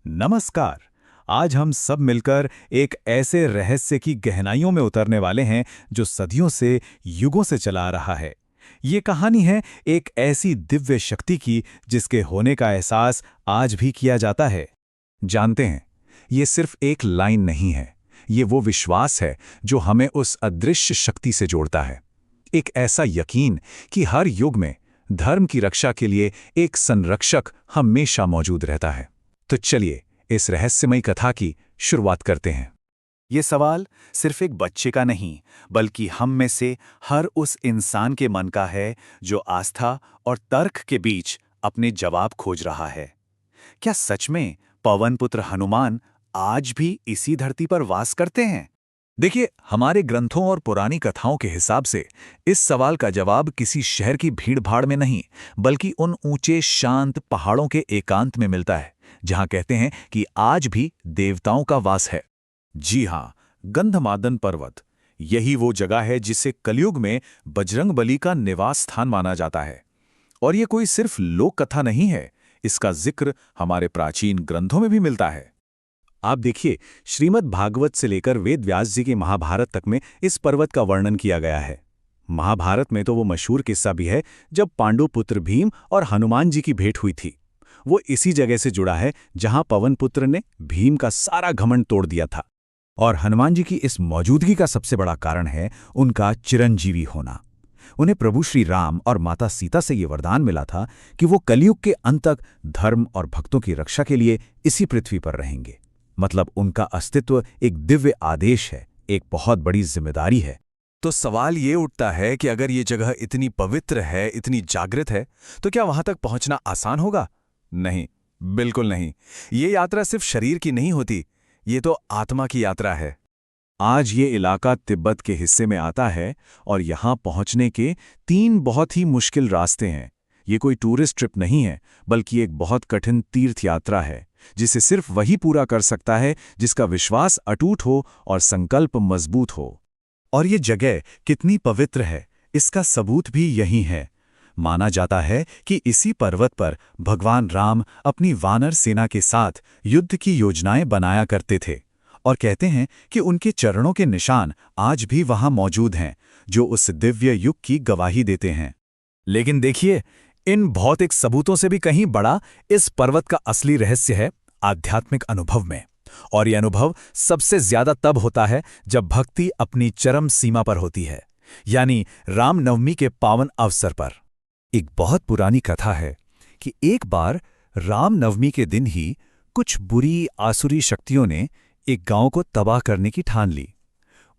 नमस्कार। आज हम सब मिलकर एक ऐसे रहस्य की गहराइयों में उतरने वाले हैं जो सदियों से, युगों से चला आ रहा है। ये कहानी है एक ऐसी दिव्य शक्ति की जिसके होने का एहसास आज भी किया जाता है। जानते हैं, ये सिर्फ एक लाइन नहीं है, ये वो विश्वास है जो हमें उस अदृश्य शक्ति से जोड़ता है। एक ऐसा यकीन कि हर युग में धर्म की रक्षा के लिए एक संरक्षक हमेशा मौजूद रहता है। तो चलिए इस रहस्यमयी कथा की शुरुआत करते हैं। ये सवाल सिर्फ एक बच्चे का नहीं, बल्कि हम में से हर उस इंसान के मन का है जो आस्था और तर्क के बीच अपने जवाब खोज रहा है। क्या सच में पवन पुत्र हनुमान आज भी इसी धरती पर वास करते हैं? देखिए, हमारे ग्रंथों और पुरानी कथाओं के हिसाब से इस सवाल का जवाब किसी शहर की भीड़-भाड़ में नहीं, बल्कि उन ऊंचे शांत पहाड़ों के एकांत में मिलता है, जहां कहते हैं कि आज भी देवताओं का वास है। जी हां, गंधमादन पर्वत। यही वो जगह है जिसे कलयुग में बजरंगबली का निवास स्थान माना जाता है। और ये कोई सिर्फ लोक कथा नहीं है, इसका जिक्र हमारे प्राचीन ग्रंथों में भी मिलता है। आप देखिए, श्रीमद् भागवत से लेकर वेद व्यास जी के महाभारत तक में इस पर्वत का वर्णन किया गया है। महाभारत में तो वो मशहूर किस्सा भी है जब पांडु पुत्र भीम और हनुमान जी की भेंट हुई थी। वो इसी जगह से जुड़ा है जहां पवन पुत्र ने भीम का सारा घमंड तोड़ दिया था। और हनुमान जी की इस मौजूदगी का सबसे बड़ा कारण है उनका चिरंजीवी होना। उन्हें प्रभु श्री राम और माता सीता से ये वरदान मिला था कि वो कलयुग के अंत तक धर्म और भक्तों की रक्षा के लिए इसी पृथ्वी पर रहेंगे। मतलब उनका अस्तित्व एक दिव्य आदेश है, एक बहुत बड़ी जिम्मेदारी है। तो सवाल ये उठता है कि अगर ये जगह इतनी पवित्र है, इतनी जागृत है, तो क्या वहां तक पहुंचना आसान होगा? नहीं, बिल्कुल नहीं। ये यात्रा सिर्फ शरीर की नहीं होती, ये तो आत्मा की यात्रा है। आज ये इलाका तिब्बत के हिस्से में आता है और यहां पहुंचने के 3 बहुत ही मुश्किल रास्ते हैं। ये कोई टूरिस्ट ट्रिप नहीं है, बल्कि एक बहुत कठिन तीर्थ यात्रा है, जिसे सिर्फ वही पूरा कर सकता है जिसका विश्वास अटूट हो और संकल्प मजबूत हो। और ये जगह कितनी पवित्र है, इसका सबूत भी यही है। माना जाता है कि इसी पर्वत पर भगवान राम अपनी वानर सेना के साथ युद्ध की योजनाएं बनाया करते थे। और कहते हैं कि उनके चरणों के निशान आज भी वहां मौजूद हैं, जो उस दिव्य युग की गवाही देते हैं। लेकिन देखिए, इन भौतिक सबूतों से भी कहीं बड़ा इस पर्वत का असली रहस्य है आध्यात्मिक अनुभव में। और यह अनुभव सबसे ज्यादा तब होता है जब भक्ति अपनी चरम सीमा पर होती है, यानी रामनवमी के पावन अवसर पर। एक बहुत पुरानी कथा है कि एक बार रामनवमी के दिन ही कुछ बुरी आसुरी शक्तियों ने एक गांव को तबाह करने की ठान ली।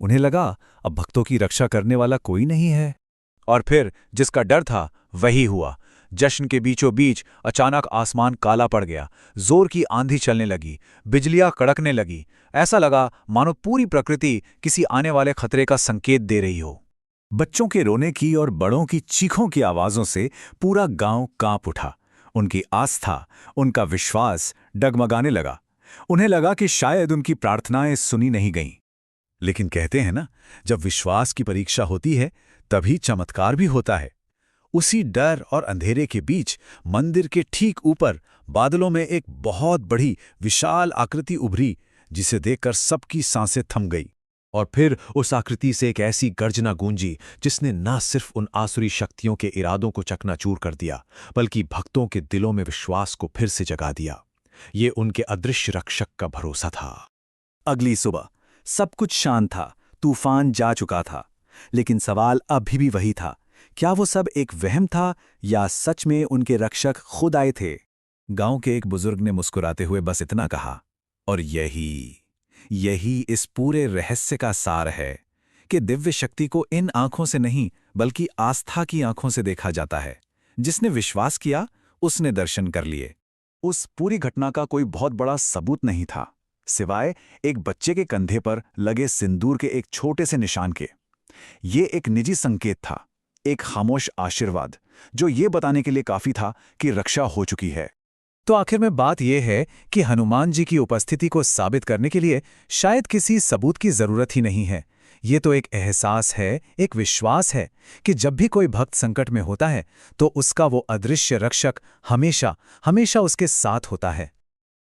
उन्हें लगा अब भक्तों की रक्षा करने वाला कोई नहीं है। और फिर जिसका डर था वही हुआ। जश्न के बीचों बीच अचानक आसमान काला पड़ गया, जोर की आंधी चलने लगी, बिजलियां कड़कने लगी। ऐसा लगा मानो पूरी प्रकृति किसी आने वाले खतरे का संकेत दे रही हो। बच्चों के रोने की और बड़ों की चीखों की आवाजों से पूरा गांव कांप उठा। उनकी आस्था, उनका विश्वास डगमगाने लगा। उन्हें लगा कि शायद उनकी प्रार्थनाएं सुनी नहीं गईं। लेकिन कहते हैं ना, जब विश्वास की परीक्षा होती है तभी चमत्कार भी होता है। उसी डर और अंधेरे के बीच मंदिर के ठीक ऊपर बादलों में एक बहुत बड़ी विशाल आकृति उभरी, जिसे देखकर सबकी सांसें थम गई। और फिर उस आकृति से एक ऐसी गर्जना गूंजी जिसने न सिर्फ उन आसुरी शक्तियों के इरादों को चकनाचूर कर दिया, बल्कि भक्तों के दिलों में विश्वास को फिर से जगा दिया। ये उनके अदृश्य रक्षक का भरोसा था। अगली सुबह सब कुछ शांत था, तूफान जा चुका था। लेकिन सवाल अभी भी वही था, क्या वो सब एक वहम था या सच में उनके रक्षक खुद आए थे? गांव के एक बुजुर्ग ने मुस्कुराते हुए बस इतना कहा, और यही इस पूरे रहस्य का सार है कि दिव्य शक्ति को इन आंखों से नहीं, बल्कि आस्था की आंखों से देखा जाता है। जिसने विश्वास किया उसने दर्शन कर लिए। उस पूरी घटना का कोई बहुत बड़ा सबूत नहीं था, सिवाय एक बच्चे के कंधे पर लगे सिंदूर के एक छोटे से निशान के। ये एक निजी संकेत था, एक खामोश आशीर्वाद, जो ये बताने के लिए काफी था कि रक्षा हो चुकी है। तो आखिर में बात यह है कि हनुमान जी की उपस्थिति को साबित करने के लिए शायद किसी सबूत की जरूरत ही नहीं है। ये तो एक एहसास है, एक विश्वास है कि जब भी कोई भक्त संकट में होता है तो उसका वो अदृश्य रक्षक हमेशा हमेशा उसके साथ होता है।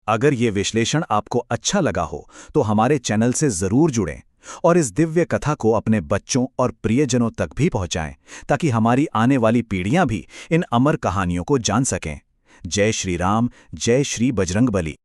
अगर ये विश्लेषण आपको अच्छा लगा हो तो हमारे चैनल से जरूर जुड़ें और इस दिव्य कथा को अपने बच्चों और प्रियजनों तक भी पहुंचाएं, ताकि हमारी आने वाली पीढ़ियां भी इन अमर कहानियों को जान सकें। जय श्री राम, जय श्री बजरंगबली।